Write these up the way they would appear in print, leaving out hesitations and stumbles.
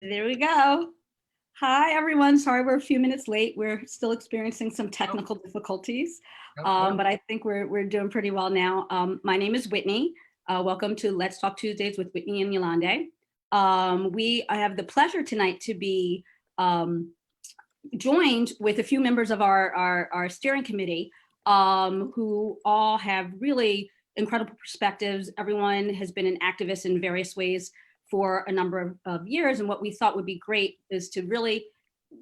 There we go. Hi, everyone. Sorry we're a few minutes late. We're still experiencing some Nope, technical difficulties, nope, nope. but I think we're doing pretty well now. My name is Whitney. Welcome to Let's Talk Tuesdays with Whitney and Yolandi. I have the pleasure tonight to be um, joined with a few members of our steering committee who all have really incredible perspectives. Everyone has been an activist in various ways for a number of years. And what we thought would be great is to really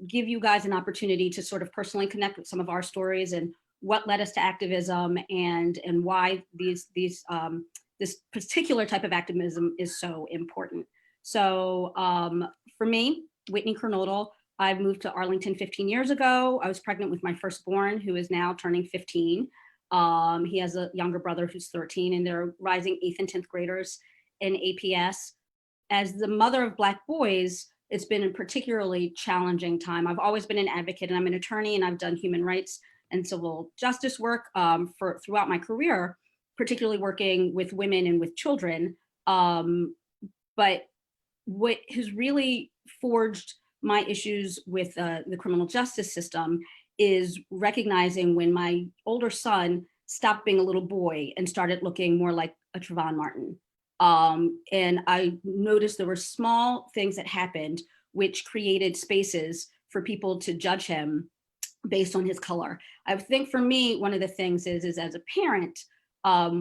give you guys an opportunity to sort of personally connect with some of our stories and what led us to activism and why this particular type of activism is so important. So for me, Whitney Kernodle, I moved to Arlington 15 years ago. I was pregnant with my firstborn, who is now turning 15. He has a younger brother who's 13, and they're rising 8th and 10th graders in APS. As the mother of Black boys, it's been a particularly challenging time. I've always been an advocate, and I'm an attorney, and I've done human rights and civil justice work for throughout my career, particularly working with women and with children. But what has really forged my issues with the criminal justice system is recognizing when my older son stopped being a little boy and started looking more like a Trayvon Martin. And I noticed there were small things that happened which created spaces for people to judge him based on his color. I think for me, one of the things is as a parent,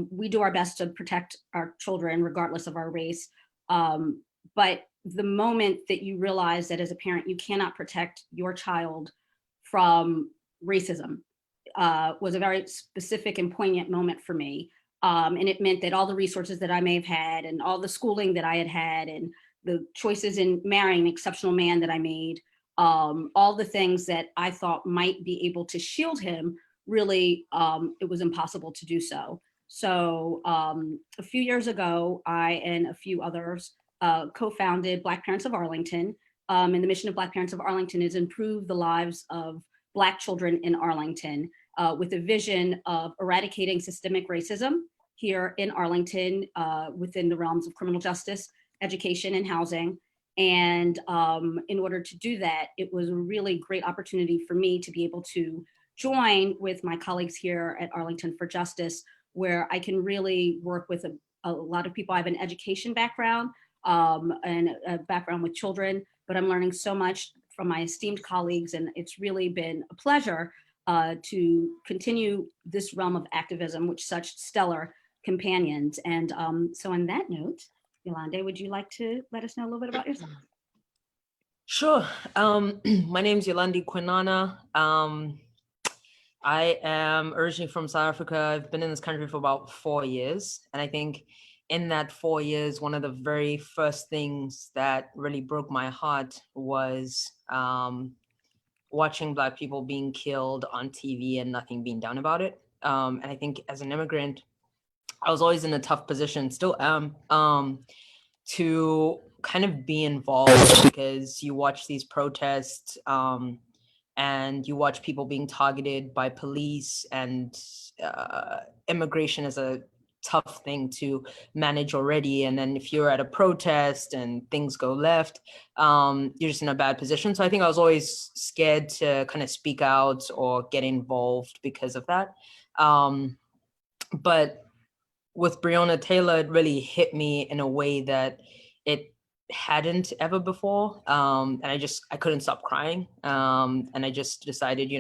we do our best to protect our children regardless of our race. But the moment that you realize that as a parent, you cannot protect your child from racism was a very specific and poignant moment for me. And it meant that all the resources that I may have had and all the schooling that I had had and the choices in marrying an exceptional man that I made, all the things that I thought might be able to shield him, really, it was impossible to do so. So a few years ago, I and a few others co-founded Black Parents of Arlington. And the mission of Black Parents of Arlington is improve the lives of Black children in Arlington with a vision of eradicating systemic racism here in Arlington within the realms of criminal justice, education, and housing. And in order to do that, it was a really great opportunity for me to be able to join with my colleagues here at Arlington for Justice, where I can really work with a lot of people. I have an education background and a background with children, but I'm learning so much from my esteemed colleagues, and it's really been a pleasure to continue this realm of activism with such stellar companions. And so on that note, Yolandi, would you like to let us know a little bit about yourself? Sure. My name is Yolandi Quintana. I am originally from South Africa. I've been in this country for about 4 years. And I think in that 4 years, one of the very first things that really broke my heart was watching Black people being killed on TV and nothing being done about it. And I think as an immigrant, I was always in a tough position, still am, to kind of be involved because you watch these protests and you watch people being targeted by police, and immigration is a tough thing to manage already. And then if you're at a protest and things go left, you're just in a bad position. So I think I was always scared to kind of speak out or get involved because of that. But with Breonna Taylor, it really hit me in a way that it hadn't ever before. And I couldn't stop crying. And I just decided,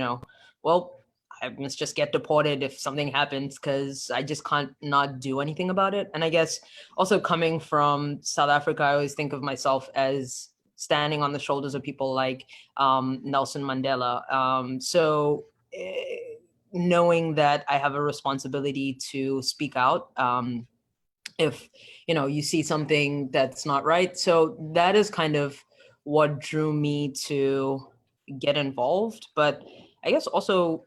well, I must just get deported if something happens, because I just can't not do anything about it. And I guess also coming from South Africa, I always think of myself as standing on the shoulders of people like Nelson Mandela. So knowing that I have a responsibility to speak out if you see something that's not right. So that is kind of what drew me to get involved. But I guess also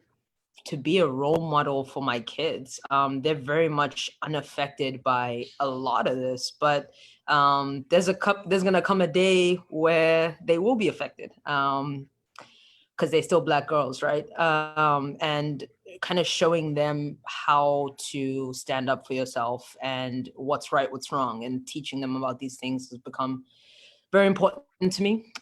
to be a role model for my kids. They're very much unaffected by a lot of this, but there's gonna come a day where they will be affected. Because they're still Black girls, right? And kind of showing them how to stand up for yourself and what's right, what's wrong, and teaching them about these things has become very important to me.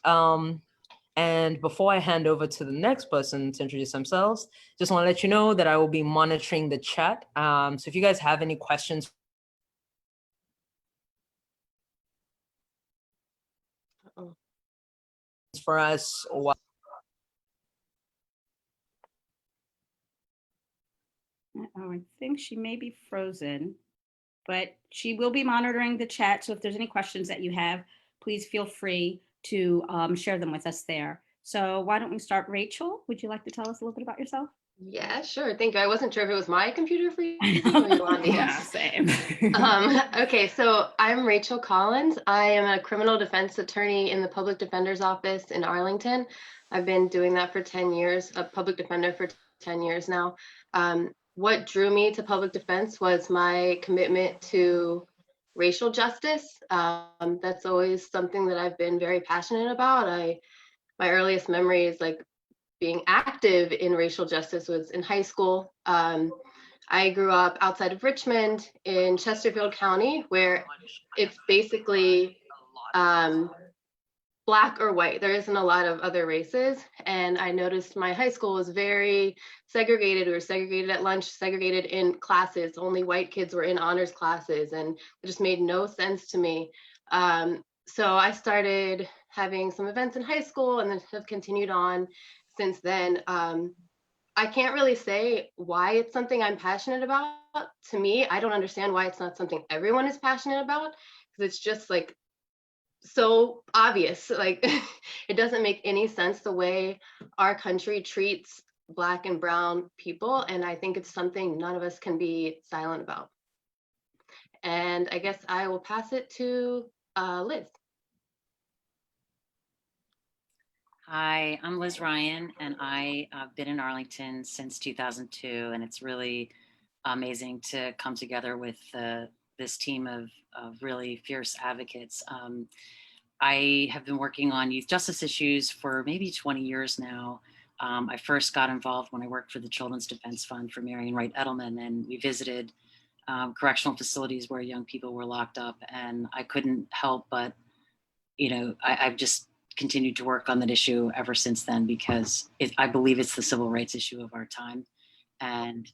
And before I hand over to the next person to introduce themselves, just want to let you know that I will be monitoring the chat. So if you guys have any questions for us, or Oh, I think she may be frozen, but she will be monitoring the chat. So if there's any questions that you have, please feel free to share them with us there. So why don't we start? Rachel, would you like to tell us a little bit about yourself? Yeah, sure. Thank you. I wasn't sure if it was my computer freezing or Yolandi's. Yeah, same. Okay, so I'm Rachel Collins. I am a criminal defense attorney in the public defender's office in Arlington. I've been doing that for 10 years, a public defender for 10 years now. What drew me to public defense was my commitment to racial justice. That's always something that I've been very passionate about. My earliest memory is like being active in racial justice was in high school. I grew up outside of Richmond in Chesterfield County, where it's basically black or white. There isn't a lot of other races. And I noticed my high school was very segregated. We were segregated at lunch, segregated in classes. Only white kids were in honors classes, and it just made no sense to me. So I started having some events in high school and then have continued on since then. I can't really say why it's something I'm passionate about. To me, I don't understand why it's not something everyone is passionate about, because it's just like so obvious. Like it doesn't make any sense the way our country treats Black and brown people. And I think it's something none of us can be silent about. And I guess I will pass it to Liz. Hi, I'm Liz Ryan, and I have been in Arlington since 2002, and it's really amazing to come together with this team of really fierce advocates. I have been working on youth justice issues for maybe 20 years now. I first got involved when I worked for the Children's Defense Fund for Marion Wright Edelman, and we visited correctional facilities where young people were locked up, and I couldn't help but, I've just continued to work on that issue ever since then, because I believe it's the civil rights issue of our time. And,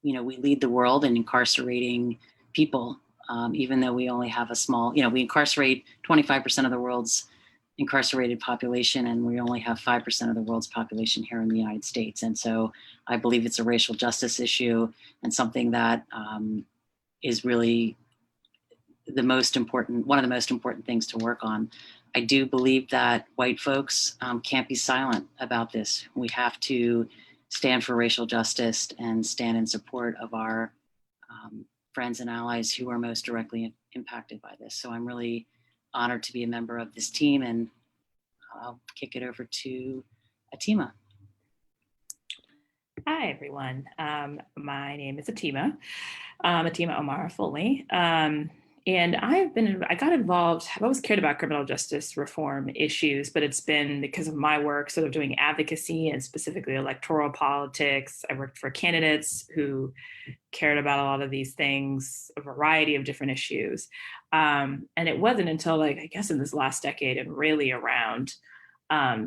we lead the world in incarcerating people, even though we only have a small, we incarcerate 25% of the world's incarcerated population, and we only have 5% of the world's population here in the United States. And so I believe it's a racial justice issue, and something that is really one of the most important things to work on. I do believe that white folks can't be silent about this. We have to stand for racial justice and stand in support of our friends and allies who are most directly impacted by this. So I'm really honored to be a member of this team, and I'll kick it over to Atima. Hi, everyone. My name is Atima. Atima Omar Foley. And I got involved, I've always cared about criminal justice reform issues, but it's been because of my work sort of doing advocacy and specifically electoral politics. I worked for candidates who cared about a lot of these things, a variety of different issues. And it wasn't until I guess in this last decade and really around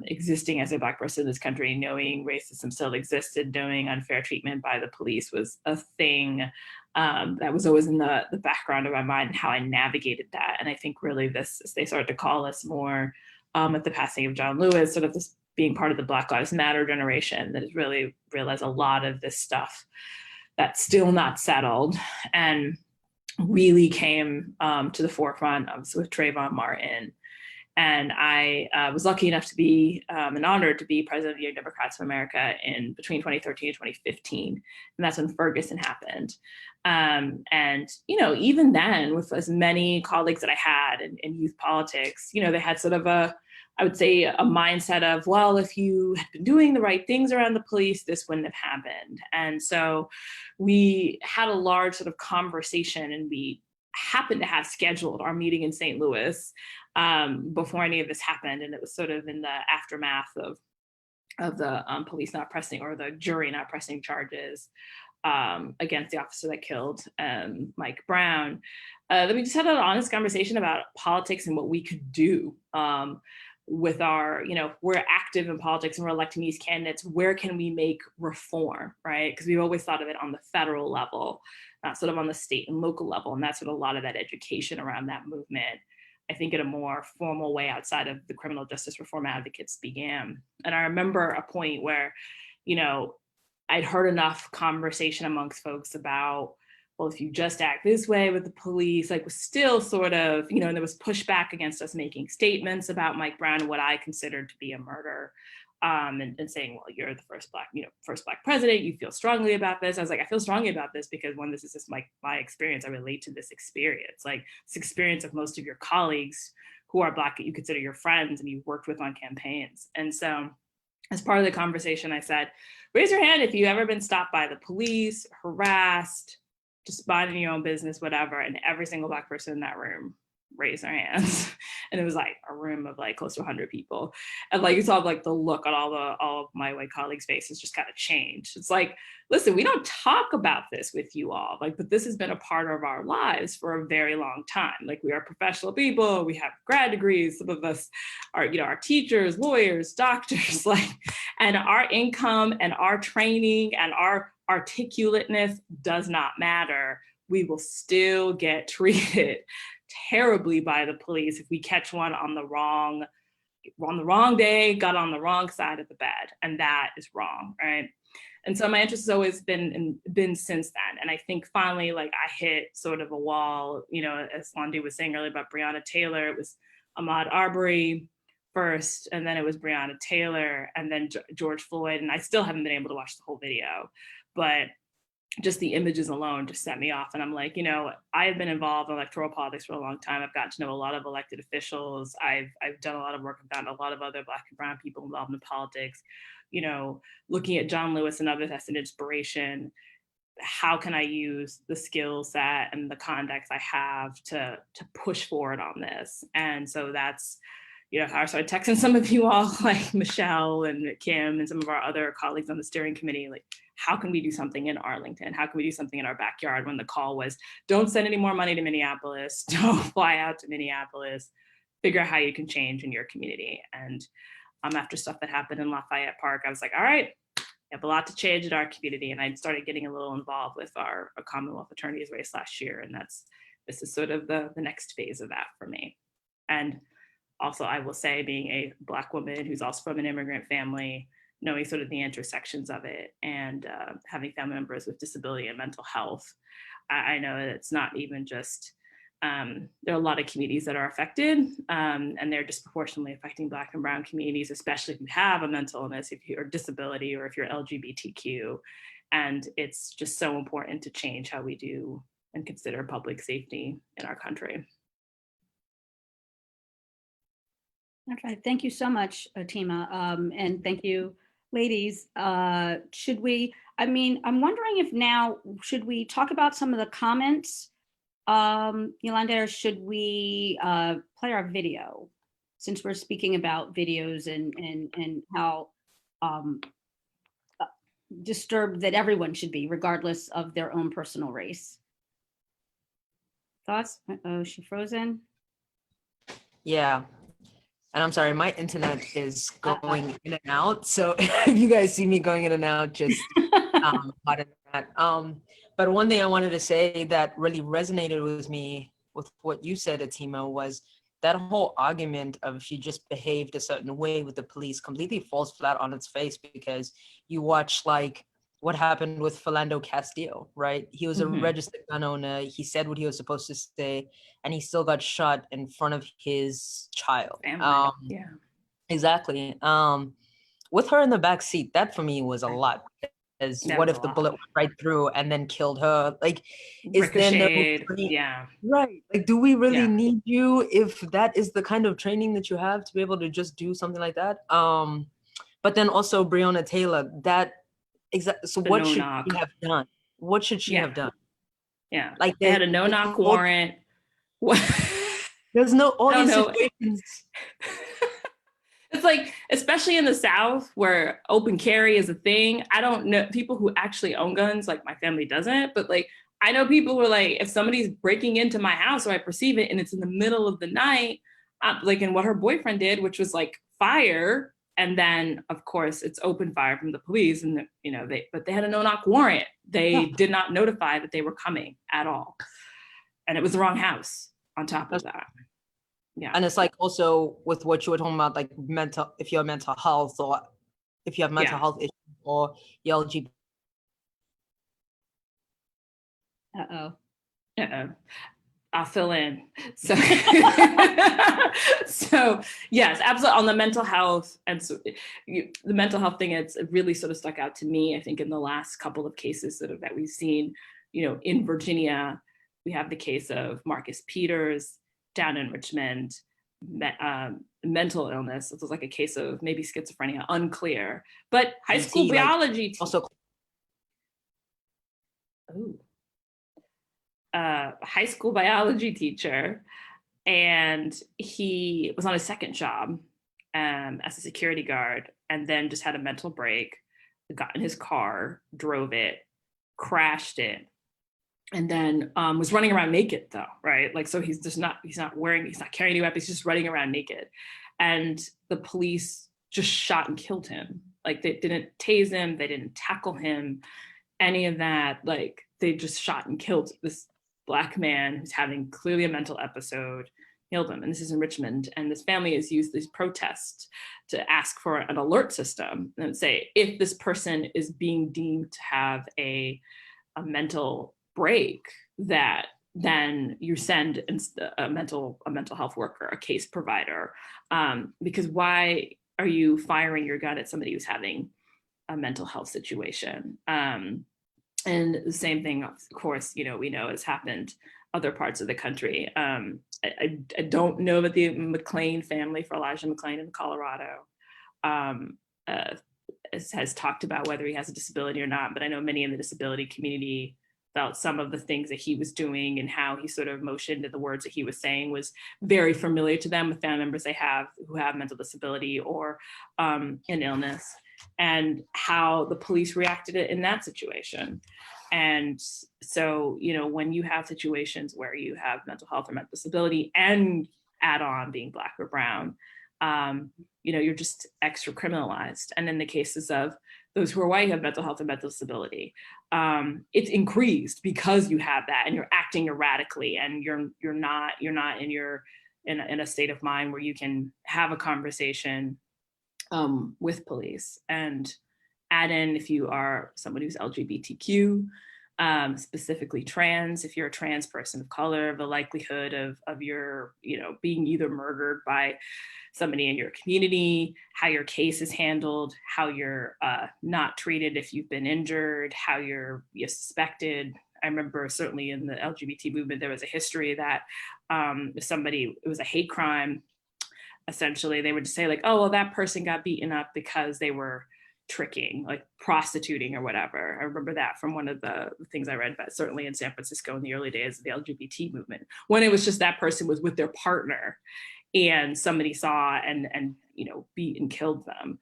existing as a Black person in this country, knowing racism still existed, knowing unfair treatment by the police was a thing that was always in the background of my mind, and how I navigated that. And I think really they started to call us more at the passing of John Lewis, sort of this being part of the Black Lives Matter generation that has really realized a lot of this stuff that's still not settled and really came to the forefront with Trayvon Martin. And I was lucky enough to be and honored to be president of the Young Democrats of America in between 2013 and 2015. And that's when Ferguson happened. And, even then, with as many colleagues that I had in youth politics, they had sort of I would say a mindset of, well, if you had been doing the right things around the police, this wouldn't have happened. And so we had a large sort of conversation, and we happened to have scheduled our meeting in St. Louis before any of this happened. And it was sort of in the aftermath of the police not pressing, or the jury not pressing charges against the officer that killed Mike Brown, that we just had an honest conversation about politics and what we could do with our, we're active in politics and we're electing these candidates. Where can we make reform, right? Because we've always thought of it on the federal level, not sort of on the state and local level. And that's what a lot of that education around that movement, I think, in a more formal way outside of the criminal justice reform advocates began. And I remember a point where, I'd heard enough conversation amongst folks about, well, if you just act this way with the police, like, was still sort of, and there was pushback against us making statements about Mike Brown and what I considered to be a murder, and saying, well, you're the first black president, you feel strongly about this. I was like, I feel strongly about this because, one, this is just my experience. I relate to this experience, like this experience of most of your colleagues who are Black that you consider your friends and you've worked with on campaigns. And so as part of the conversation, I said, raise your hand if you've ever been stopped by the police, harassed, just minding your own business, whatever. And every single Black person in that room raised their hands. And it was like a room of like close to 100 people. And like, you saw like the look on all of my white colleagues' faces just kind of changed. It's like, listen, we don't talk about this with you all, like, but this has been a part of our lives for a very long time. Like, we are professional people, we have grad degrees, some of us are, our teachers, lawyers, doctors, like, and our income and our training and our articulateness does not matter. We will still get treated terribly by the police if we catch one on the wrong day, got on the wrong side of the bed, and that is wrong, right? And so my interest has always been since then. And I think finally, like, I hit sort of a wall, as Yolandi was saying earlier about Breonna Taylor, it was Ahmaud Arbery first, and then it was Breonna Taylor, and then George Floyd. And I still haven't been able to watch the whole video, but just the images alone just set me off. And I'm like, I have been involved in electoral politics for a long time. I've gotten to know a lot of elected officials. I've done a lot of work. I've gotten a lot of other Black and brown people involved in politics. Looking at John Lewis and others as an inspiration, how can I use the skill set and the context I have to push forward on this? And so that's, how I started texting some of you all, like Michelle and Kim and some of our other colleagues on the steering committee, like, how can we do something in Arlington? How can we do something in our backyard? When the call was, don't send any more money to Minneapolis, don't fly out to Minneapolis, figure out how you can change in your community. And after stuff that happened in Lafayette Park, I was like, all right, we have a lot to change in our community. And I started getting a little involved with our Commonwealth Attorneys race last year. And this is sort of the next phase of that for me. And also, I will say, being a Black woman who's also from an immigrant family, knowing sort of the intersections of it, and having family members with disability and mental health, I know that it's not even just, there are a lot of communities that are affected, and they're disproportionately affecting Black and brown communities, especially if you have a mental illness, if you're disability, or if you're LGBTQ. And it's just so important to change how we do and consider public safety in our country. Okay, thank you so much, Atima, and thank you, ladies. I'm wondering if now, should we talk about some of the comments, Yolandi, or should we play our video, since we're speaking about videos and how disturbed that everyone should be, regardless of their own personal race? Thoughts? Oh, she frozen? Yeah. And I'm sorry, my internet is going in and out. So if you guys see me going in and out, just pardon that. But one thing I wanted to say that really resonated with me with what you said, Atima, was that whole argument of she just behaved a certain way with the police completely falls flat on its face, because you watch like what happened with Philando Castile, right? He was a registered gun owner. He said what he was supposed to say, and he still got shot in front of his child. Yeah, exactly. With her in the back seat, that for me was a lot. As what if the bullet went right through and then killed her? Like, is there no right? Like, do we really need you if that is the kind of training that you have to be able to just do something like that? But then also Breonna Taylor, that exactly. So what should she have done? What should she have done? Yeah, like they had a no-knock warrant. What? There's no all these situations. It's like, especially in the South where open carry is a thing. I don't know people who actually own guns, like my family doesn't, but like, I know people who are like, if somebody's breaking into my house or I perceive it and it's in the middle of the night, like in what her boyfriend did, which was like fire. And then of course it's open fire from the police and, you know, but they had a no-knock warrant. They did not notify that they were coming at all. And it was the wrong house on top of that. Yeah. And it's like also with what you were talking about, like if you have mental health or if you have mental health issues or your LGBT. I'll fill in. So, so yes, absolutely. On the mental health and so the mental health thing, it really sort of stuck out to me. I think in the last couple of cases that we've seen, you know, in Virginia, we have the case of Marcus Peters down in Richmond, mental illness. It was like a case of maybe schizophrenia, unclear. But high school biology also. High school biology teacher, and he was on his second job as a security guard, and then just had a mental break, got in his car, drove it, crashed it, and then was running around naked though, right? Like, so he's not carrying any weapons, he's just running around naked. And the police just shot and killed him. Like, they didn't tase him, they didn't tackle him, any of that. Like, they just shot and killed this Black man who's having clearly a mental episode, killed him. And this is in Richmond. And this family has used these protests to ask for an alert system and say, if this person is being deemed to have a mental break, that then you send a mental health worker, a case provider, because why are you firing your gun at somebody who's having a mental health situation? And the same thing, of course, you know, we know has happened other parts of the country. I don't know that the McLean family, for Elijah McLean in Colorado, has talked about whether he has a disability or not, but I know many in the disability community felt some of the things that he was doing and how he sort of motioned and the words that he was saying was very familiar to them with family members they have who have mental disability or an illness, and how the police reacted in that situation. And so, you know, when you have situations where you have mental health or mental disability and add on being Black or brown, you know, you're just extra criminalized. And in the cases of those who are white who have mental health and mental disability, it's increased because you have that and you're acting erratically and you're not in a state of mind where you can have a conversation with police. And add in, if you are somebody who's LGBTQ, specifically trans, if you're a trans person of color, the likelihood of your, you know, being either murdered by somebody in your community, how your case is handled, how you're not treated if you've been injured, how you're suspected. I remember certainly in the LGBT movement, there was a history that it was a hate crime. Essentially, they would just say like, oh, well, that person got beaten up because they were tricking, like prostituting or whatever. I remember that from one of the things I read about, certainly in San Francisco in the early days of the LGBT movement, when it was just that person was with their partner and somebody saw and you know, beat and killed them.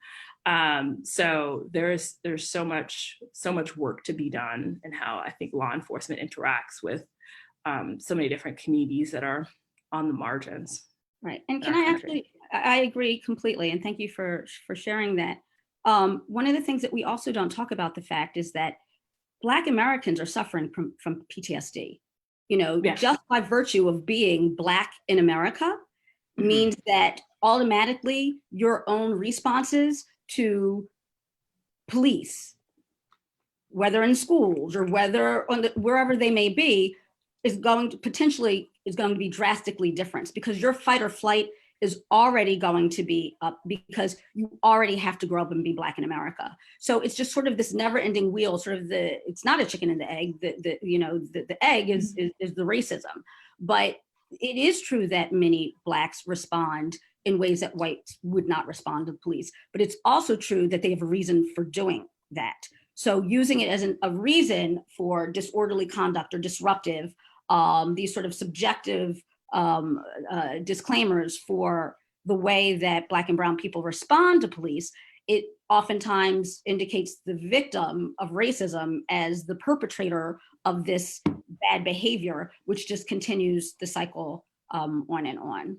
So there's so much work to be done in how I think law enforcement interacts with so many different communities that are on the margins. Right. And I agree completely. And thank you for sharing that. One of the things that we also don't talk about the fact is that Black Americans are suffering from PTSD, you know, just by virtue of being Black in America means that automatically your own responses to police, whether in schools or whether wherever they may be, is going to be drastically different, because your fight or flight is already going to be up because you already have to grow up and be Black in America. So it's just sort of this never-ending wheel, it's not a chicken and the egg, the egg is the racism. But it is true that many Blacks respond in ways that whites would not respond to police, but it's also true that they have a reason for doing that. So using it as a reason for disorderly conduct or disruptive, these sort of subjective disclaimers for the way that Black and brown people respond to police, it oftentimes indicates the victim of racism as the perpetrator of this bad behavior, which just continues the cycle on and on.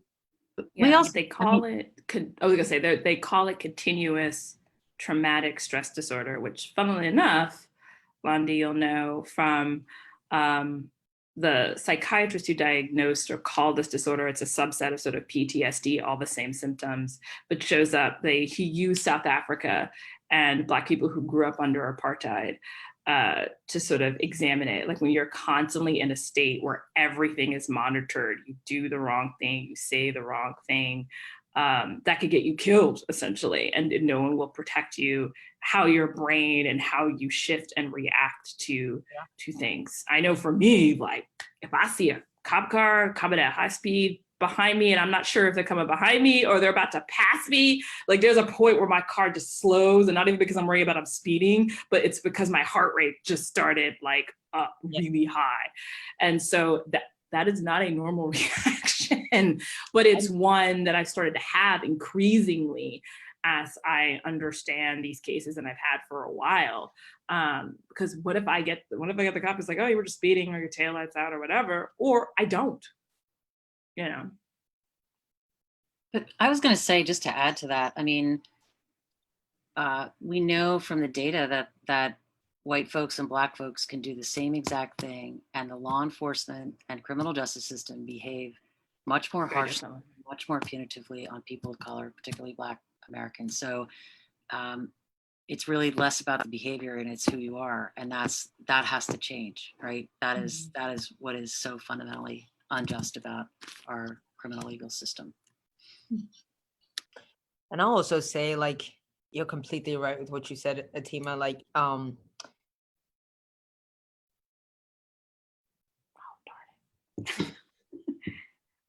We also- they call it, I was gonna say, they call it continuous traumatic stress disorder, which funnily enough, Yolandi, you'll know from the psychiatrist who diagnosed or called this disorder. It's a subset of sort of PTSD, all the same symptoms, but shows up. He used South Africa and Black people who grew up under apartheid to sort of examine it. Like when you're constantly in a state where everything is monitored, you do the wrong thing, you say the wrong thing, that could get you killed essentially, and no one will protect you. How your brain and how you shift and react to things. I know for me, like if I see a cop car coming at high speed behind me and I'm not sure if they're coming behind me or they're about to pass me, like there's a point where my car just slows, and not even because I'm worried about I'm speeding, but it's because my heart rate just started like up really high. And so that is not a normal reaction, but it's one that I started to have increasingly as I understand these cases, and I've had for a while. Because what if I get the cop is like, oh, you were just speeding or your taillight's out or whatever, or I don't, you know. But I was going to say, just to add to that, I mean, we know from the data that white folks and Black folks can do the same exact thing, and the law enforcement and criminal justice system behave much more harshly, much more punitively on people of color, particularly Black Americans. So it's really less about the behavior and it's who you are, and that has to change, right? That is what is so fundamentally unjust about our criminal legal system. And I'll also say, like, you're completely right with what you said, Atima. Like,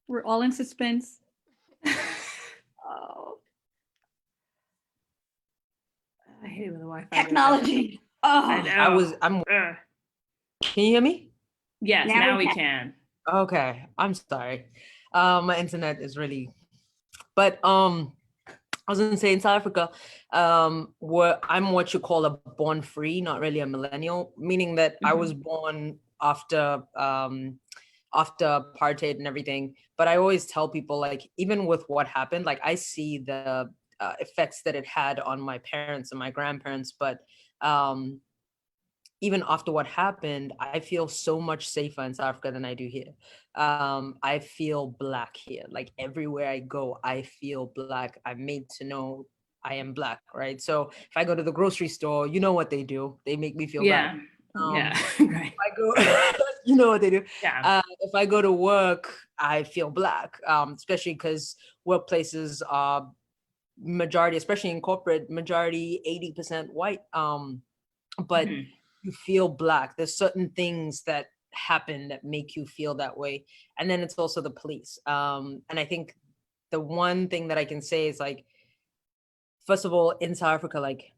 We're all in suspense. Oh, I hate it when the Wi-Fi technology. I Oh, know. Can you hear me? Yes, now we can. Okay, I'm sorry. My internet is really, but I was gonna say in South Africa, I'm what you call a born free, not really a millennial, meaning that I was born after apartheid and everything. But I always tell people, like, even with what happened, like I see the effects that it had on my parents and my grandparents, but even after what happened, I feel so much safer in South Africa than I do here. I feel Black here. Like everywhere I go, I feel Black. I'm made to know I am Black, right? So if I go to the grocery store, you know what they do. They make me feel bad. Right. If I go, you know what they do. Yeah. If I go to work, I feel Black, especially because workplaces are majority, especially in corporate, majority 80% white. But you feel Black. There's certain things that happen that make you feel that way. And then it's also the police. And I think the one thing that I can say is, like, first of all, in South Africa, like,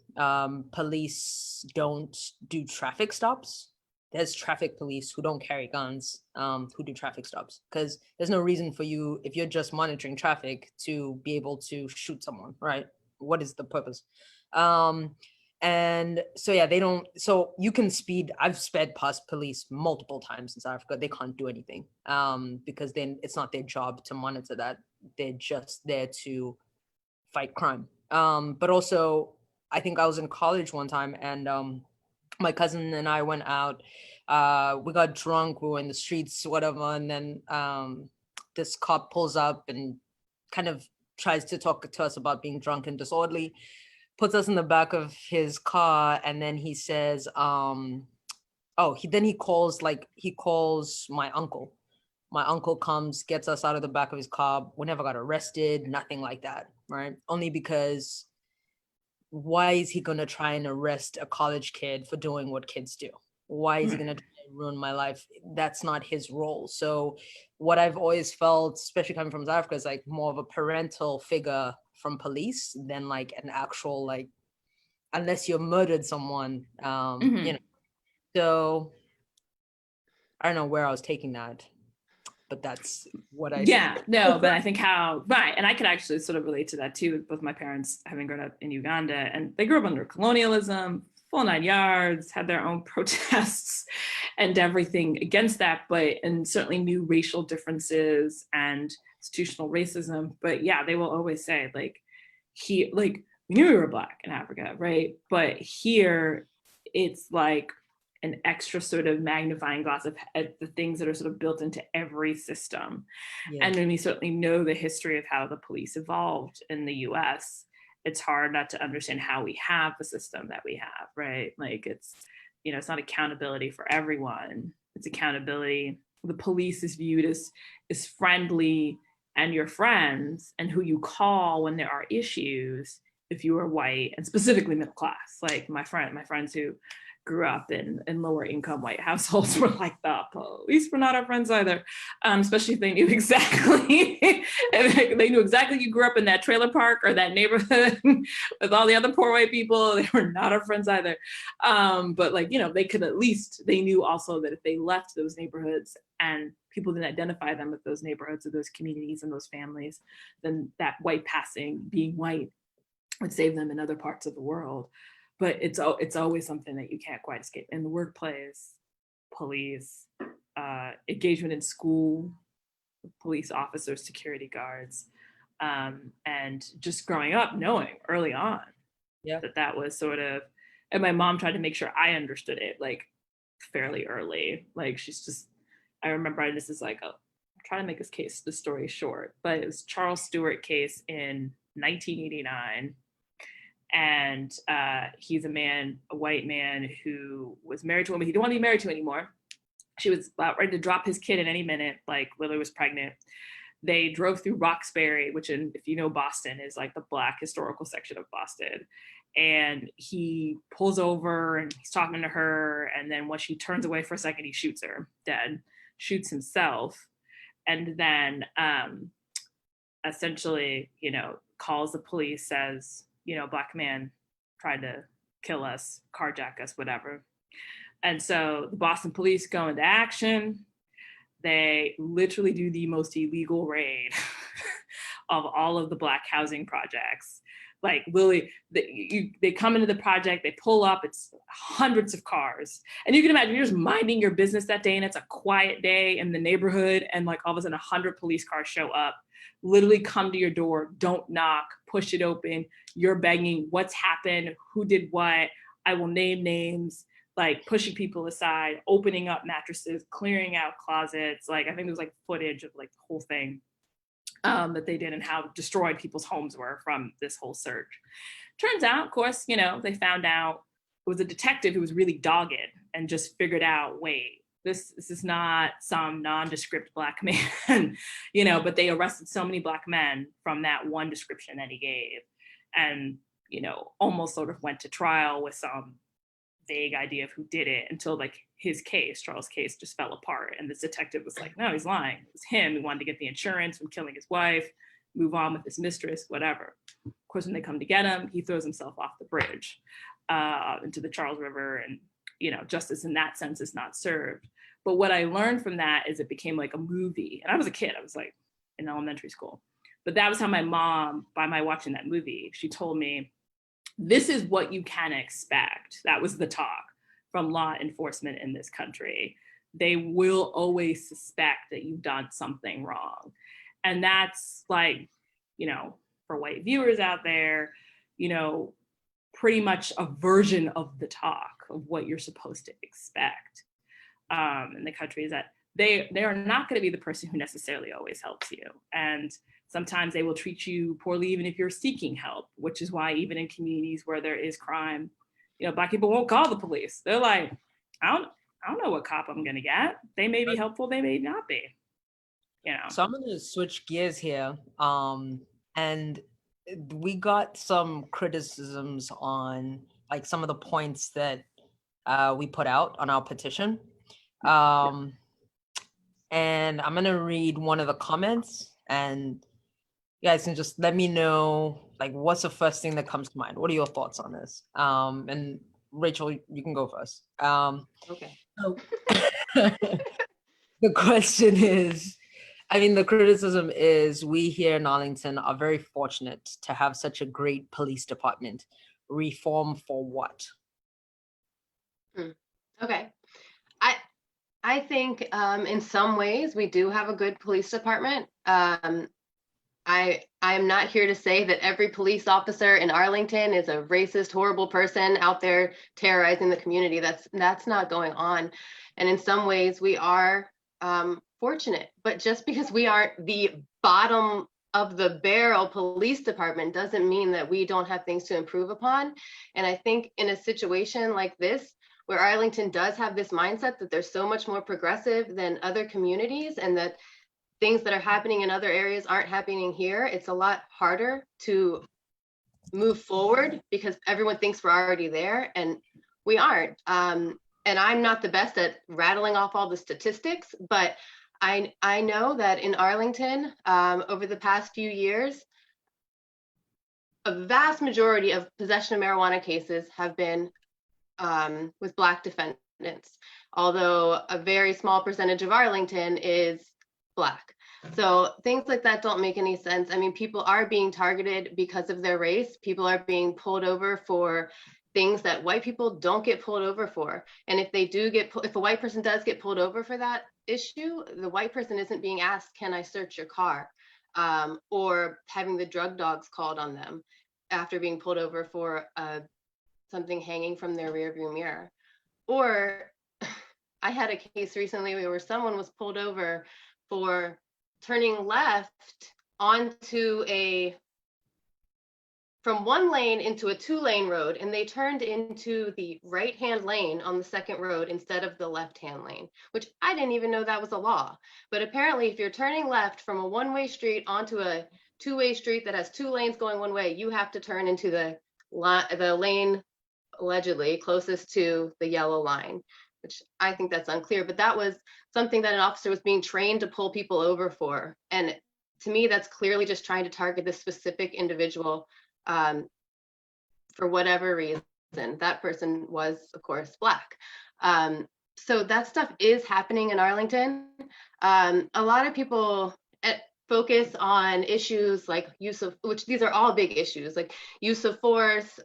police don't do traffic stops. There's traffic police who don't carry guns, who do traffic stops, because there's no reason for you, if you're just monitoring traffic, to be able to shoot someone, right? What is the purpose? And so, yeah, they don't, so you can speed. I've sped past police multiple times in South Africa. They can't do anything, because then it's not their job to monitor that. They're just there to fight crime. But also, I think I was in college one time, and my cousin and I went out. We got drunk. We were in the streets, whatever. And then this cop pulls up and kind of tries to talk to us about being drunk and disorderly, puts us in the back of his car, and then he says, he calls my uncle. My uncle comes, gets us out of the back of his car. We never got arrested, nothing like that, right? Only because why is he gonna try and arrest a college kid for doing what kids do? Why is he gonna try and ruin my life? That's not his role. So what I've always felt, especially coming from South Africa, is like more of a parental figure from police than like an actual, like, unless you murdered someone, you know. So I don't know where I was taking that. but that's what I Yeah, say. no, but I think right. And I could actually sort of relate to that too, with both my parents having grown up in Uganda, and they grew up under colonialism, full 9 yards, had their own protests and everything against that, and certainly knew racial differences and institutional racism. But yeah, they will always say like, we knew we were Black in Africa, right? But here it's like an extra sort of magnifying glass of the things that are sort of built into every system. Yeah. And when we certainly know the history of how the police evolved in the US, it's hard not to understand how we have the system that we have, right? Like it's not accountability for everyone. It's accountability. The police is viewed as friendly and your friends, and who you call when there are issues if you are white and specifically middle class. Like my friends who grew up in lower income white households were like, the police were not our friends either, especially if they knew exactly you grew up in that trailer park or that neighborhood with all the other poor white people. They were not our friends either. But they knew also that if they left those neighborhoods and people didn't identify them with those neighborhoods or those communities and those families, then that white passing, being white, would save them in other parts of the world. But it's always something that you can't quite escape. In the workplace, police, engagement in school, police officers, security guards, and just growing up knowing early on that was sort of, and my mom tried to make sure I understood it like fairly early. Like I remember this is like I'm trying to make this story short, but it was Charles Stewart case in 1989. And he's a white man who was married to a woman he didn't want to be married to anymore. She was about ready to drop his kid at any minute, like Lily was pregnant. They drove through Roxbury, which if you know Boston, is like the Black historical section of Boston. And he pulls over and he's talking to her. And then when she turns away for a second, he shoots her dead, shoots himself. And then essentially, calls the police, says, Black man tried to kill us, carjack us, whatever. And so the Boston police go into action. They literally do the most illegal raid of all of the Black housing projects. Like Lily, they come into the project, they pull up, it's hundreds of cars. And you can imagine you're just minding your business that day and it's a quiet day in the neighborhood, and like all of a sudden 100 police cars show up, literally come to your door, don't knock, push it open. You're begging, what's happened, who did what, I will name names, like pushing people aside, opening up mattresses, clearing out closets. Like I think there was like footage of like the whole thing that they did and how destroyed people's homes were from this whole search. Turns out, of course, they found out it was a detective who was really dogged and just figured out, wait, this is not some nondescript Black man, but they arrested so many Black men from that one description that he gave, and, almost sort of went to trial with some vague idea of who did it until like his case, Charles' case, just fell apart. And this detective was like, no, he's lying. It was him. He wanted to get the insurance from killing his wife, move on with his mistress, whatever. Of course, when they come to get him, he throws himself off the bridge into the Charles River, and justice in that sense is not served. But what I learned from that is it became like a movie. And I was a kid, I was like in elementary school. But that was how my mom, by my watching that movie, she told me, this is what you can expect. That was the talk from law enforcement in this country. They will always suspect that you've done something wrong. And that's like, for white viewers out there, pretty much a version of the talk of what you're supposed to expect in the country, is that they are not going to be the person who necessarily always helps you. And sometimes they will treat you poorly even if you're seeking help, which is why even in communities where there is crime, Black people won't call the police. They're like, I don't know what cop I'm going to get. They may be helpful, they may not be. So I'm going to switch gears here. And we got some criticisms on like some of the points that we put out on our petition. And I'm going to read one of the comments, and you guys can just let me know, like, what's the first thing that comes to mind? What are your thoughts on this? And Rachel, you can go first. Okay. So the question is, I mean, the criticism is we here in Arlington are very fortunate to have such a great police department. Reform for what? Okay. I think in some ways we do have a good police department. I am not here to say that every police officer in Arlington is a racist, horrible person out there terrorizing the community. That's not going on. And in some ways we are fortunate, but just because we aren't the bottom of the barrel police department doesn't mean that we don't have things to improve upon. And I think in a situation like this, where Arlington does have this mindset that they're so much more progressive than other communities and that things that are happening in other areas aren't happening here, it's a lot harder to move forward because everyone thinks we're already there and we aren't. And I'm not the best at rattling off all the statistics, but I know that in Arlington, over the past few years, a vast majority of possession of marijuana cases have been with Black defendants, although a very small percentage of Arlington is Black. So things like that don't make any sense. I mean, people are being targeted because of their race. People are being pulled over for things that white people don't get pulled over for. And if they do if a white person does get pulled over for that issue, the white person isn't being asked, can I search your car? Or having the drug dogs called on them after being pulled over for something hanging from their rearview mirror. Or I had a case recently where someone was pulled over for turning left onto from one lane into a 2-lane road, and they turned into the right-hand lane on the second road instead of the left-hand lane, which I didn't even know that was a law. But apparently if you're turning left from a one-way street onto a 2-way street that has 2 lanes going one way, you have to turn into the lane allegedly closest to the yellow line, which I think that's unclear, but that was something that an officer was being trained to pull people over for. And to me, that's clearly just trying to target this specific individual for whatever reason. That person was, of course, Black. So that stuff is happening in Arlington. A lot of people focus on issues like which these are all big issues, like use of force,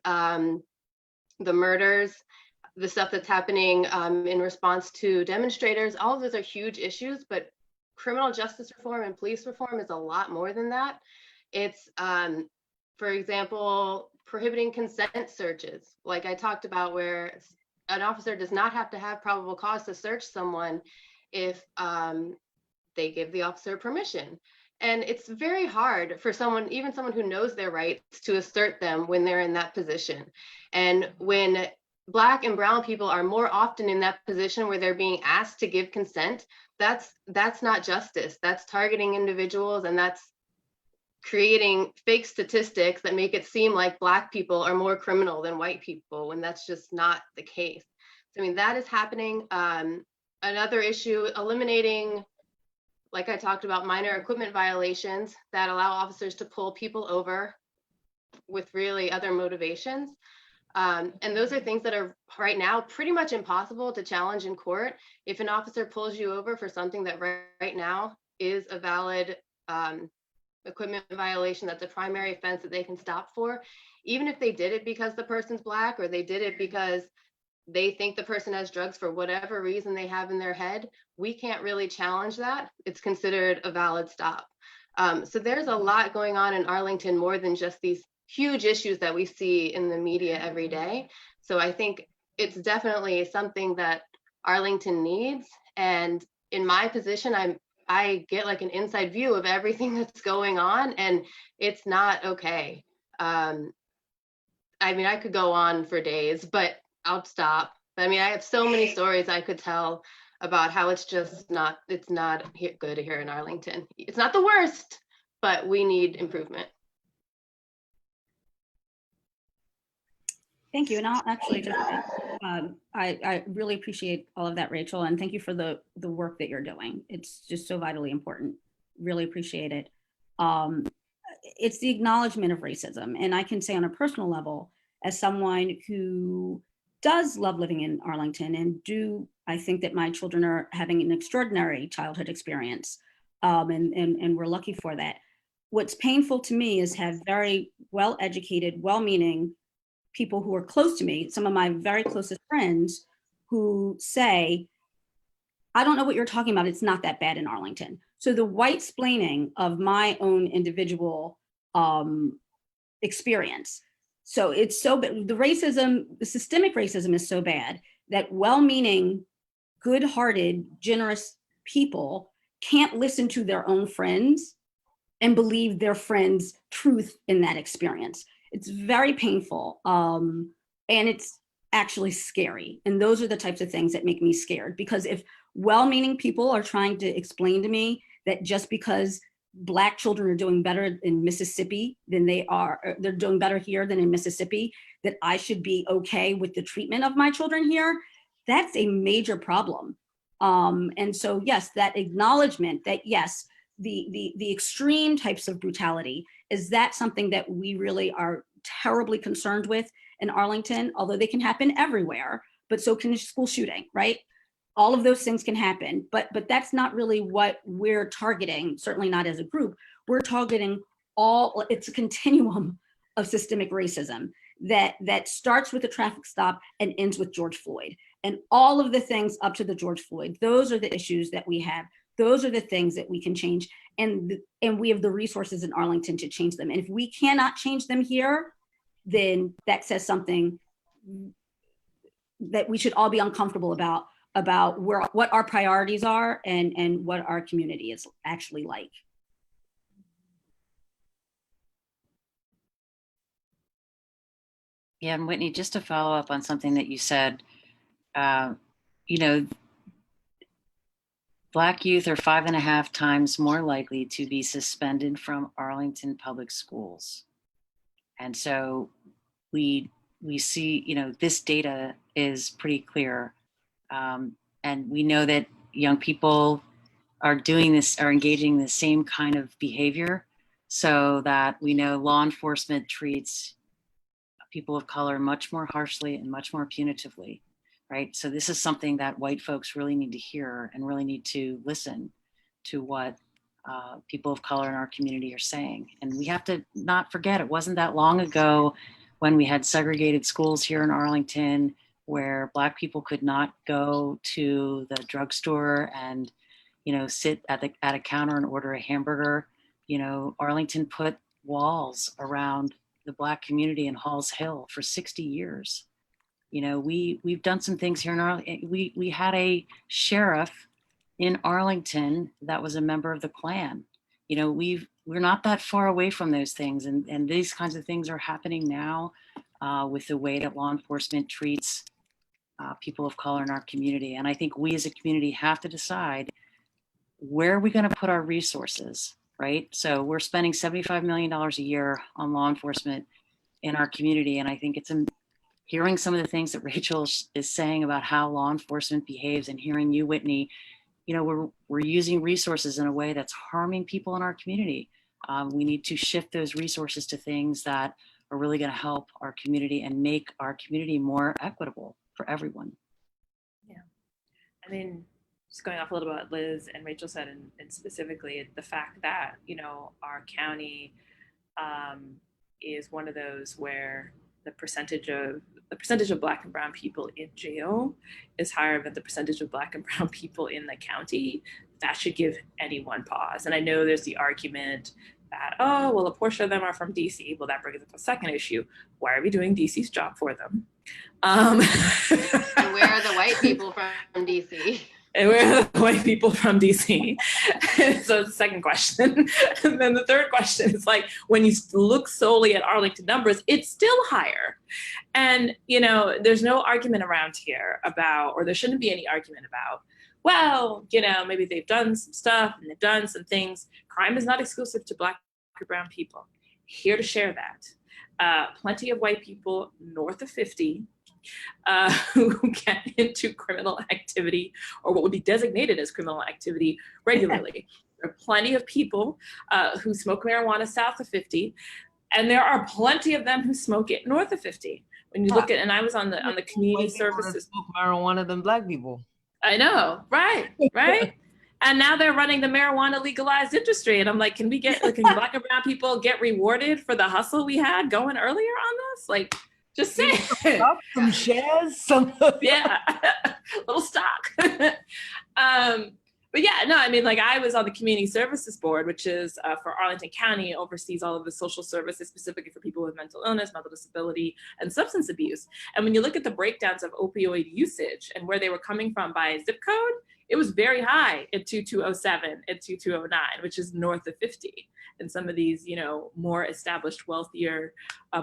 the murders, the stuff that's happening in response to demonstrators. All of those are huge issues, but criminal justice reform and police reform is a lot more than that. It's, for example, prohibiting consent searches, like I talked about, where an officer does not have to have probable cause to search someone if they give the officer permission. And it's very hard for someone, even someone who knows their rights, to assert them when they're in that position. And when Black and brown people are more often in that position where they're being asked to give consent, that's not justice. That's targeting individuals, and that's creating fake statistics that make it seem like Black people are more criminal than white people, when that's just not the case. So, I mean, that is happening. Another issue, eliminating, like I talked about, minor equipment violations that allow officers to pull people over with really other motivations. And those are things that are right now pretty much impossible to challenge in court. If an officer pulls you over for something that right now is a valid equipment violation, that's a primary offense that they can stop for, even if they did it because the person's Black, or they did it because they think the person has drugs for whatever reason they have in their head, we can't really challenge that. It's considered a valid stop. So there's a lot going on in Arlington, more than just these huge issues that we see in the media every day. So I think it's definitely something that Arlington needs. And in my position, I get like an inside view of everything that's going on, and it's not okay. I mean, I could go on for days, but I'll stop. I mean, I have so many stories I could tell about how it's not good here in Arlington. It's not the worst, but we need improvement. Thank you. And I'll actually just, I really appreciate all of that, Rachel. And thank you for the work that you're doing. It's just so vitally important. Really appreciate it. It's the acknowledgement of racism. And I can say on a personal level, as someone who does love living in Arlington, and I think that my children are having an extraordinary childhood experience. and we're lucky for that. What's painful to me is have very well-educated, well-meaning people who are close to me, some of my very closest friends, who say, I don't know what you're talking about. It's not that bad in Arlington. So the white-splaining of my own individual experience. So it's so bad. The racism, the systemic racism is so bad that well-meaning, good-hearted, generous people can't listen to their own friends and believe their friends' truth in that experience. It's very painful, and it's actually scary. And those are the types of things that make me scared, because if well-meaning people are trying to explain to me that just because Black children are doing better in Mississippi than they're doing better here than in Mississippi, that I should be okay with the treatment of my children here, that's a major problem. And so, yes, that acknowledgement that, yes, the extreme types of brutality, is that something that we really are terribly concerned with in Arlington, although they can happen everywhere, but so can school shooting, right? All of those things can happen, but that's not really what we're targeting, certainly not as a group. We're targeting it's a continuum of systemic racism that starts with the traffic stop and ends with George Floyd. And all of the things up to the George Floyd, those are the issues that we have. Those are the things that we can change. And we have the resources in Arlington to change them. And if we cannot change them here, then that says something that we should all be uncomfortable about what our priorities are and what our community is actually like. Yeah, and Whitney, just to follow up on something that you said, Black youth are 5.5 times more likely to be suspended from Arlington public schools. And so we see, this data is pretty clear. And we know that young people are engaging in the same kind of behavior, so that we know law enforcement treats people of color much more harshly and much more punitively, right? So this is something that white folks really need to hear and really need to listen to what people of color in our community are saying. And we have to not forget, it wasn't that long ago when we had segregated schools here in Arlington, where Black people could not go to the drugstore and, sit at a counter and order a hamburger. Arlington put walls around the Black community in Halls Hill for 60 years. We've done some things here in Arlington. We had a sheriff in Arlington that was a member of the Klan. We're not that far away from those things, and these kinds of things are happening now with the way that law enforcement treats people of color in our community. And I think we as a community have to decide, where are we going to put our resources, right? So we're spending $75 million a year on law enforcement in our community. And I think it's hearing some of the things that Rachel is saying about how law enforcement behaves, and hearing you, Whitney, we're using resources in a way that's harming people in our community. We need to shift those resources to things that are really going to help our community and make our community more equitable for everyone. Yeah. I mean, just going off a little bit what Liz and Rachel said, and specifically the fact that, our county is one of those where the percentage of Black and brown people in jail is higher than the percentage of Black and brown people in the county. That should give anyone pause. And I know there's the argument that, oh, well, a portion of them are from DC. Well, that brings up a second issue. Why are we doing DC's job for them? And where are the white people from DC? And where are the white people from DC? So it's the second question. And then the third question is, like, when you look solely at Arlington numbers, it's still higher. And, there's no argument around here about, or there shouldn't be any argument about, well, maybe they've done some stuff and they've done some things. Crime is not exclusive to Black or brown people. Here to share that. Plenty of white people north of 50 who get into criminal activity, or what would be designated as criminal activity, regularly. There are plenty of people who smoke marijuana south of 50, and there are plenty of them who smoke it north of 50. When you look at, and I was on the community services. Smoke marijuana than Black people. I know, right. And now they're running the marijuana legalized industry. And I'm like, can Black and brown people get rewarded for the hustle we had going earlier on this? Like, just say Some shares, some yeah, little stock. But yeah, no, I mean, like I was on the Community Services Board, which is for Arlington County, oversees all of the social services specifically for people with mental illness, mental disability, and substance abuse. And when you look at the breakdowns of opioid usage and where they were coming from by zip code, it was very high at 2207 and 2209, which is north of 50 in some of these, you know, more established, wealthier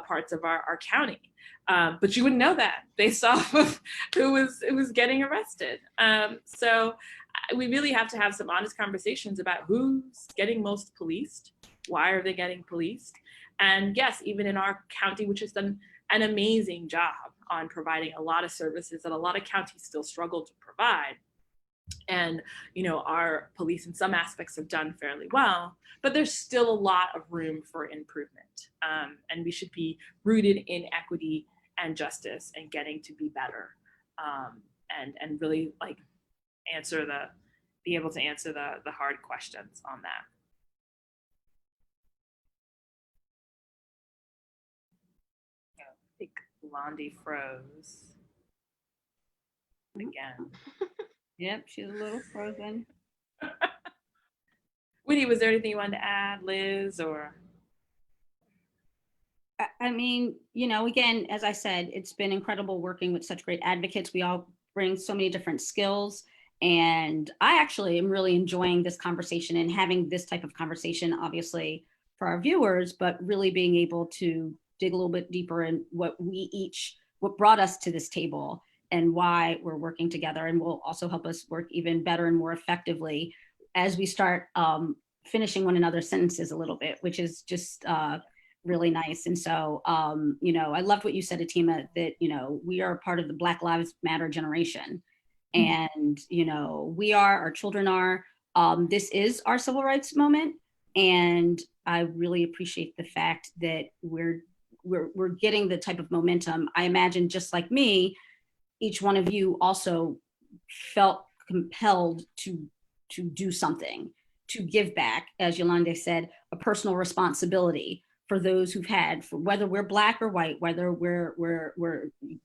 parts of our county. But you wouldn't know that based off of who was getting arrested. So we really have to have some honest conversations about who's getting most policed, why are they getting policed? And yes, even in our county, which has done an amazing job on providing a lot of services that a lot of counties still struggle to provide. And, you know, our police in some aspects have done fairly well, but there's still a lot of room for improvement. And we should be rooted in equity and justice and getting to be better, and really like be able to answer the hard questions on that. I think Yolandi froze again. Yep, she's a little frozen. Whitney, was there anything you wanted to add, Liz, or? I mean, you know, again, as I said, it's been incredible working with such great advocates. We all bring so many different skills. And I actually am really enjoying this conversation and having this type of conversation, obviously, for our viewers, but really being able to dig a little bit deeper in what brought us to this table and why we're working together, and will also help us work even better and more effectively as we start finishing one another's sentences a little bit, which is just really nice. And so, you know, I loved what you said, Atima, that, you know, we are part of the Black Lives Matter generation. And, you know, our children are, this is our civil rights moment. And I really appreciate the fact that we're getting the type of momentum. I imagine, just like me, each one of you also felt compelled to do something, to give back, as Yolandi said, a personal responsibility for those who've had, for whether we're Black or white, whether we're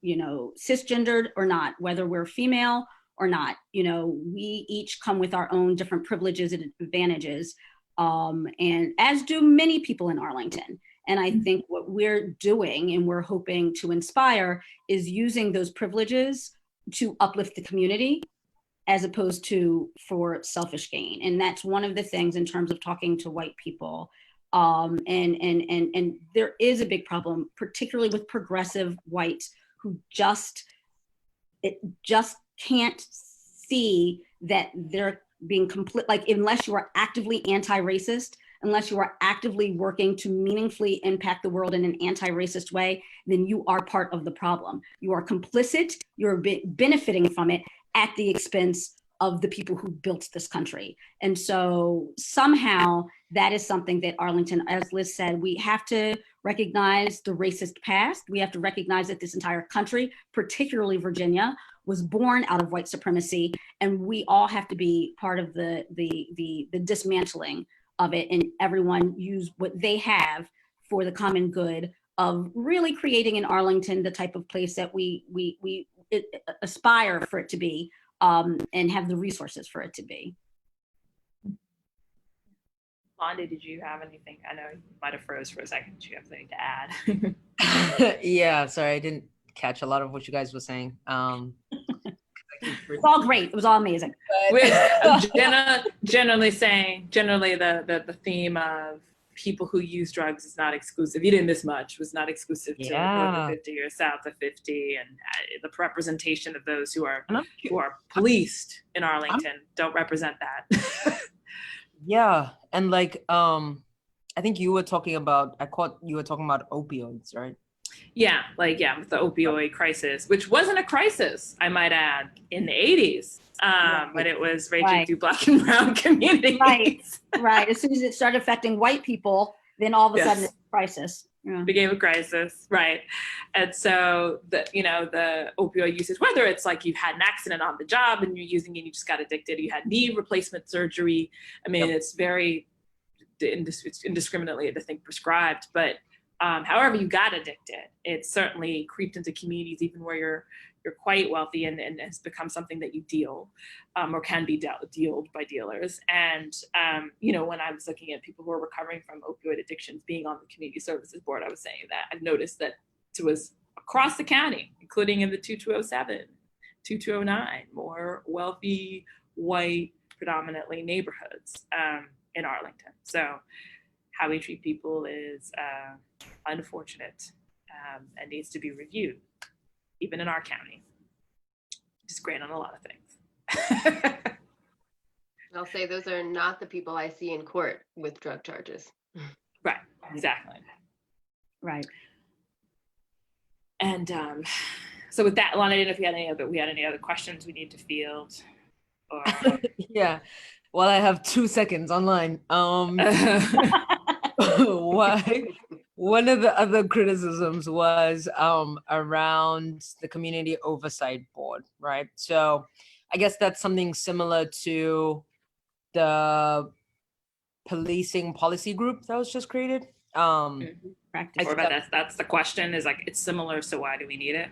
you know, cisgendered or not, whether we're female or not. You know, we each come with our own different privileges and advantages, and as do many people in Arlington. And I think what we're doing, and we're hoping to inspire, is using those privileges to uplift the community as opposed to for selfish gain. And that's one of the things in terms of talking to white people. And there is a big problem, particularly with progressive whites who just can't see that they're being complete, like, unless you are actively anti-racist, unless you are actively working to meaningfully impact the world in an anti-racist way, then you are part of the problem. You are complicit, you're benefiting from it at the expense of the people who built this country. And so somehow that is something that Arlington, as Liz said, we have to recognize the racist past. We have to recognize that this entire country, particularly Virginia, was born out of white supremacy, and we all have to be part of the dismantling of it, and everyone use what they have for the common good of really creating in Arlington the type of place that we aspire for it to be, and have the resources for it to be. Yolandi, did you have anything? I know you might have froze for a second. Did you have something to add? Yeah, sorry, I didn't catch a lot of what you guys were saying. It's all great. It was all amazing. Generally the theme of people who use drugs is not exclusive. You didn't miss much. Was not exclusive to north of 50 or south of 50, and the representation of those who are policed in Arlington don't represent that. Yeah, and like I think you were talking about. You were talking about opioids, right? Yeah, with the opioid crisis, which wasn't a crisis, I might add, in the 80s, but it was raging through Black and brown communities. Right. As soon as it started affecting white people, then all of a sudden it's a crisis. Yeah. became a crisis, right? And so the opioid usage, whether it's like you've had an accident on the job and you're using it, and you just got addicted, you had knee replacement surgery. I mean, it's very it's indiscriminately, I think, prescribed. But however you got addicted, it certainly creeped into communities even where you're quite wealthy, and has become something that you deal or can be dealed by dealers. And, when I was looking at people who are recovering from opioid addictions, being on the community services board, I was saying that I've noticed that it was across the county, including in the 2207, 2209, more wealthy, white, predominantly neighborhoods in Arlington. So how we treat people is unfortunate and needs to be reviewed, even in our county. Just great on a lot of things. I'll say those are not the people I see in court with drug charges. Right, exactly. Right. And so with that, Lana, I didn't know if we had any other questions we need to field. Or... Yeah. Well, I have 2 seconds online. Why? One of the other criticisms was around the Community Oversight Board, right? So I guess that's something similar to the policing policy group that was just created. Practice. Or that's the question, is like, it's similar, so why do we need it?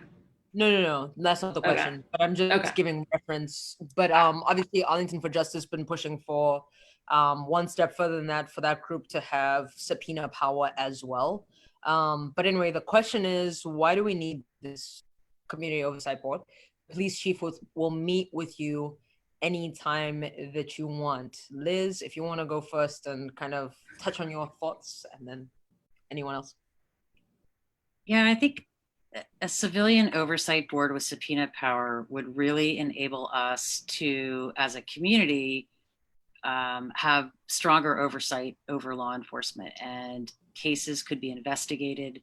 No, that's not the question. But I'm just giving reference. But obviously, Arlington for Justice been pushing for one step further than that, for that group to have subpoena power as well. But anyway, the question is, why do we need this Community Oversight Board? Police chief will meet with you anytime that you want. Liz, if you want to go first and kind of touch on your thoughts, and then anyone else. Yeah, I think a civilian oversight board with subpoena power would really enable us to, as a community, have stronger oversight over law enforcement, and cases could be investigated.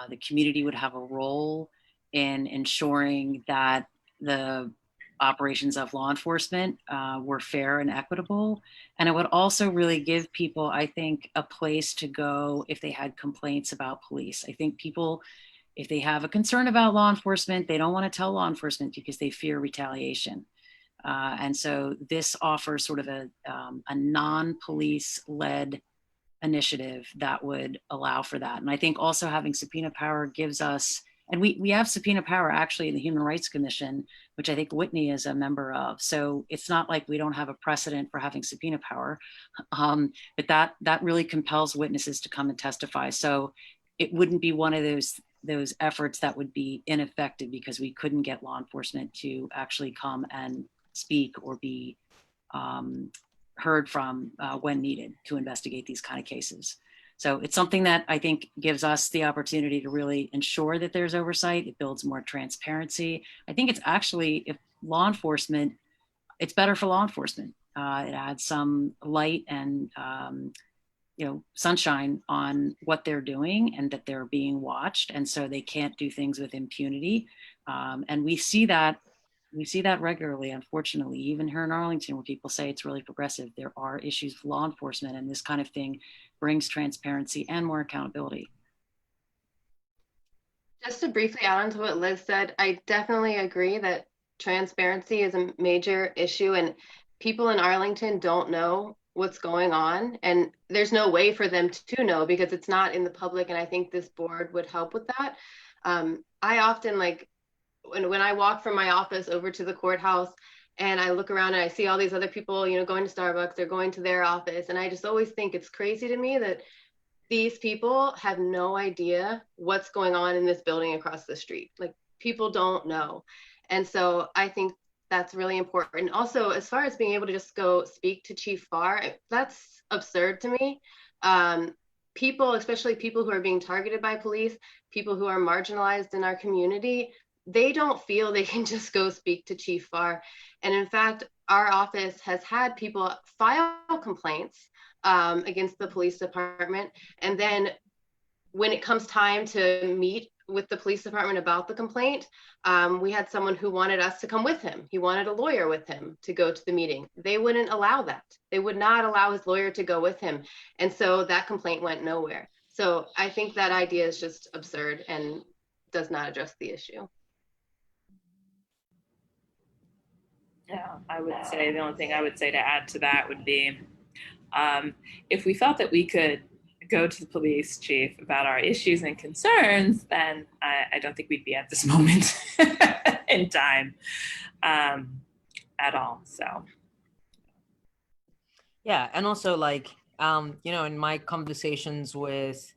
The community would have a role in ensuring that the operations of law enforcement were fair and equitable. And it would also really give people, I think, a place to go if they had complaints about police. I think people, if they have a concern about law enforcement, they don't want to tell law enforcement because they fear retaliation. And so this offers sort of a non-police led initiative that would allow for that. And I think also having subpoena power gives us, and we have subpoena power actually in the Human Rights Commission, which I think Whitney is a member of. So it's not like we don't have a precedent for having subpoena power, but that really compels witnesses to come and testify. So it wouldn't be one of those efforts that would be ineffective because we couldn't get law enforcement to actually come and speak or be heard from when needed to investigate these kind of cases. So it's something that I think gives us the opportunity to really ensure that there's oversight. It builds more transparency. I think it's actually, if law enforcement, it's better for law enforcement. It adds some light and sunshine on what they're doing and that they're being watched. And so they can't do things with impunity. And we see that regularly, unfortunately, even here in Arlington, where people say it's really progressive. There are issues with law enforcement, and this kind of thing brings transparency and more accountability. Just to briefly add on to what Liz said, I definitely agree that transparency is a major issue, and people in Arlington don't know what's going on, and there's no way for them to know because it's not in the public, and I think this board would help with that. I often, when I walk from my office over to the courthouse and I look around and I see all these other people, going to Starbucks, they're going to their office. And I just always think it's crazy to me that these people have no idea what's going on in this building across the street. Like, people don't know. And so I think that's really important. Also, as far as being able to just go speak to Chief Farr, that's absurd to me. People, especially people who are being targeted by police, people who are marginalized in our community, they don't feel they can just go speak to Chief Farr. And in fact, our office has had people file complaints against the police department. And then when it comes time to meet with the police department about the complaint, we had someone who wanted us to come with him. He wanted a lawyer with him to go to the meeting. They wouldn't allow that. They would not allow his lawyer to go with him. And so that complaint went nowhere. So I think that idea is just absurd and does not address the issue. Yeah, I would say the only thing I would say to add to that would be if we felt that we could go to the police chief about our issues and concerns, then I don't think we'd be at this moment in time at all. So. Yeah, and also like in my conversations with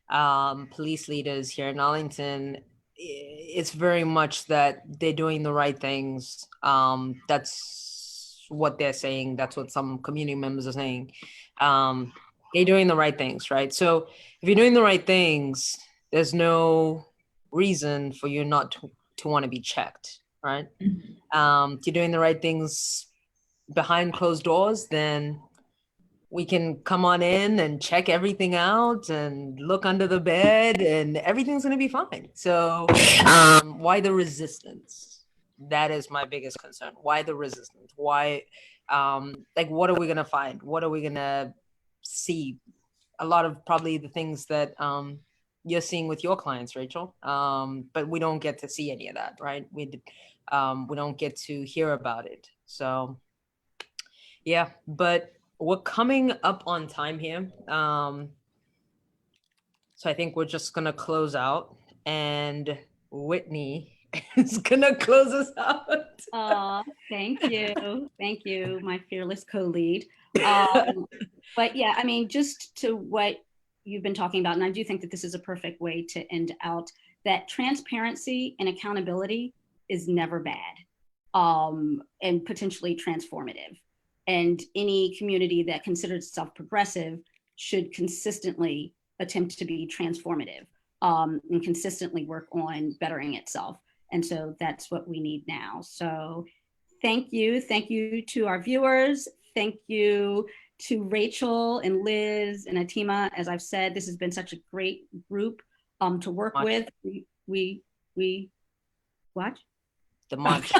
police leaders here in Arlington, it's very much that they're doing the right things. That's what they're saying. That's what some community members are saying. They're doing the right things, right? So if you're doing the right things, there's no reason for you not to want to be checked, right? If you're doing the right things behind closed doors, then we can come on in and check everything out and look under the bed and everything's going to be fine. So why the resistance? That is my biggest concern. Why the resistance? Why, what are we going to find? What are we going to see? A lot of probably the things that you're seeing with your clients, Rachel, but we don't get to see any of that, right? We don't get to hear about it. So yeah, but we're coming up on time here. So I think we're just going to close out, and Whitney is going to close us out. Thank you. Thank you, my fearless co-lead. But yeah, I mean, just to what you've been talking about, and I do think that this is a perfect way to end out, that transparency and accountability is never bad, and potentially transformative. And any community that considers itself progressive should consistently attempt to be transformative, and consistently work on bettering itself. And so that's what we need now. So thank you. Thank you to our viewers. Thank you to Rachel and Liz and Atima. As I've said, this has been such a great group to work with. We what? The munch.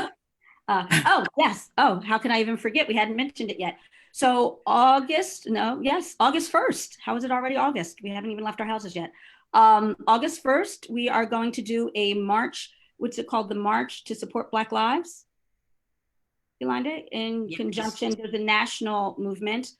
Oh, yes. Oh, how can I even forget? We hadn't mentioned it yet. So August 1st. How is it already August? We haven't even left our houses yet. August 1st, we are going to do a march. What's it called? The March to Support Black Lives, Yolandi, in conjunction with the national movement.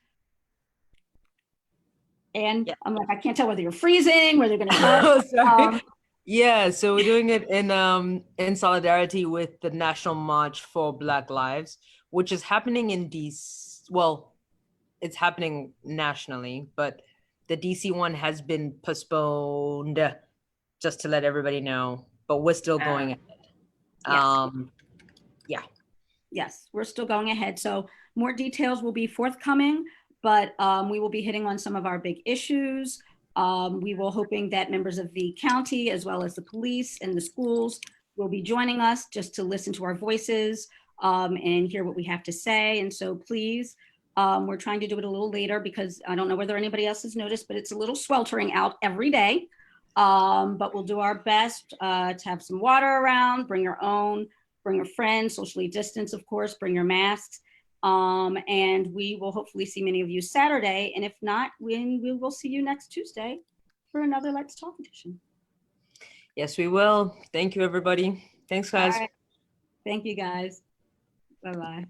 And I'm like, I can't tell whether you're freezing, whether you're going to. Oh, sorry. Yeah, so we're doing it in solidarity with the National March for Black Lives, which is happening in DC. Well, it's happening nationally, but the DC one has been postponed, just to let everybody know. But we're still going ahead. Yes. Yes, we're still going ahead. So more details will be forthcoming, but we will be hitting on some of our big issues. We will hoping that members of the county, as well as the police and the schools, will be joining us just to listen to our voices and hear what we have to say. And so please, we're trying to do it a little later because I don't know whether anybody else has noticed, but it's a little sweltering out every day. But we'll do our best to have some water around, bring your own, bring your friends, socially distance, of course, bring your masks. And we will hopefully see many of you Saturday. And if not, we will see you next Tuesday for another Let's Talk edition. Yes, we will. Thank you, everybody. Thanks, guys. All right. Thank you, guys. Bye-bye.